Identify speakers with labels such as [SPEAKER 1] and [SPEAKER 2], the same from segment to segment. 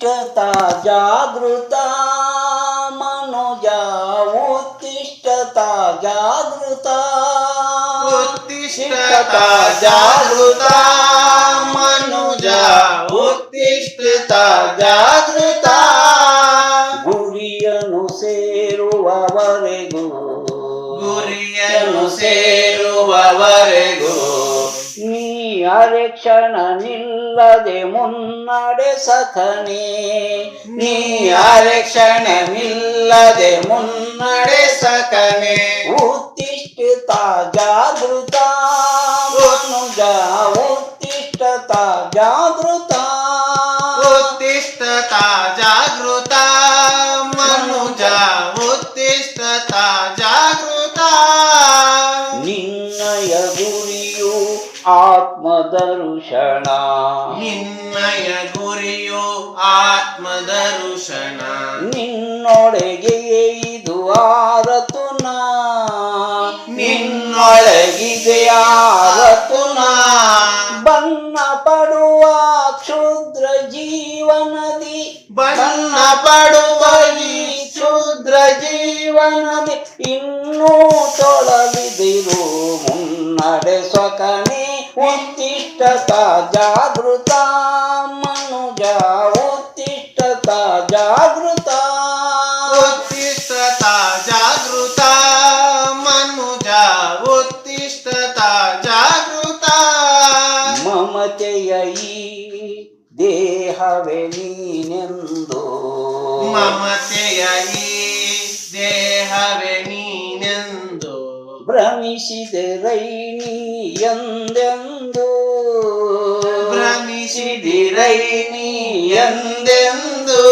[SPEAKER 1] उत्तिष्ठता जागृता मनुजा उत्तिष्ठता जागृता
[SPEAKER 2] उत्तिष्ठता जागृता मनुजा उत्तिष्ठता जागृता
[SPEAKER 1] ಗುರಿಯನ್ನು ಸೇರುವವರೆಗೂ
[SPEAKER 2] ಗುರಿಯನ್ನು ಸೇರುವವರೆಗೂ
[SPEAKER 1] ನೀ ಅರೆಕ್ಷಣ ನಿಲ್ಲದೆ ಮುನ್ನಡೆ ಸಖನೆ
[SPEAKER 2] ನೀ ಅರೆಕ್ಷಣ ನಿಲ್ಲದೆ ಮುನ್ನಡೆ ಸಕನೆ
[SPEAKER 1] ಉತ್ತಿಷ್ಠತ ಜಾಗೃತ ಮನುಜ ಉತ್ತಿಷ್ಠತ ಜಾಗೃತ
[SPEAKER 2] उत्तिष्ठता जागृता मनुजा उत्तिष्ठता जागृता
[SPEAKER 1] ನಿನ್ನಯ ಗುರಿಯು ಆತ್ಮದರ್ಶನ
[SPEAKER 2] ನಿನ್ನಯ ಗುರಿಯು ಆತ್ಮದರ್ಶನ
[SPEAKER 1] ನಿನ್ನೊಳಗೆಯೇ ಇದು ಆರತುನ
[SPEAKER 2] ನಿನ್ನೊಳಗಿದೆ ಆರತುನ
[SPEAKER 1] ಬಣ್ಣ ಪಡುವ ಕ್ಷುದ್ರ ಜೀವನದಿ
[SPEAKER 2] ಬಣ್ಣ ಪಡುವ ಈ ಕ್ಷುದ್ರ
[SPEAKER 1] ಜೀವನದಿ ಇನ್ನೂ ತೊಳಲಿದಿರು ಮುನ್ನಡೆ ಸ್ವಕನೆ ಉತ್ತಿಷ್ಠತ ಜಾಗೃತ ಮನುಜ ಉತ್ತಿಷ್ಠತ ಜಾಗೃತ
[SPEAKER 2] उत्तिष्ठता जागृता मनुजा उत्तिष्ठता जागृता
[SPEAKER 1] ಮಮತೆಯ ಈ ದೇಹವೇ ನೀನೆಂದು
[SPEAKER 2] ಮಮತೆಯ ಈ ದೇಹವೇ ನೀನೆಂದು
[SPEAKER 1] ಭ್ರಮಿಸಿದೆರೈ ನೀ ಎಂದೆಂದು
[SPEAKER 2] ಭ್ರಮಿಸಿದಿರೈ ನೀ ಎಂದೆಂದು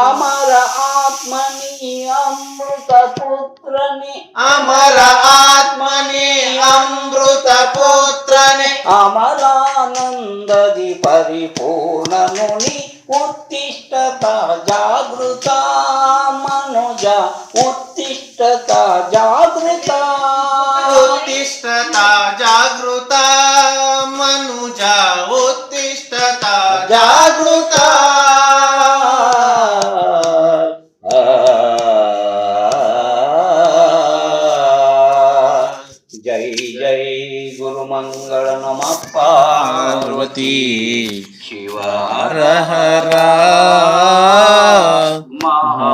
[SPEAKER 1] ಅಮರ ಆತ್ಮನಿ ಅಮೃತ ಪುತ್ರನೇ
[SPEAKER 2] ಅಮರ ಆತ್ಮನೇ ಅಮೃತ ಪುತ್ರನೇ
[SPEAKER 1] ಅಮಲಾನಂದದಿ ಪರಿಪೂರ್ಣನು ನೀ ಉತ್ತಿಷ್ಠತ ಜಾಗೃತ ಮನುಜ ಉತ್ತಿಷ್ಠತ ಜಾಗೃತ
[SPEAKER 2] उत्तिष्ठता जागृता मनुजा उत्तिष्ठता जागृता
[SPEAKER 1] ಜೈ ಜೈ ಗುರುಮಂಗಳ ನಮಃ ಪಾರ್ವತಿ
[SPEAKER 2] शिव हर हर
[SPEAKER 1] ಮಹಾ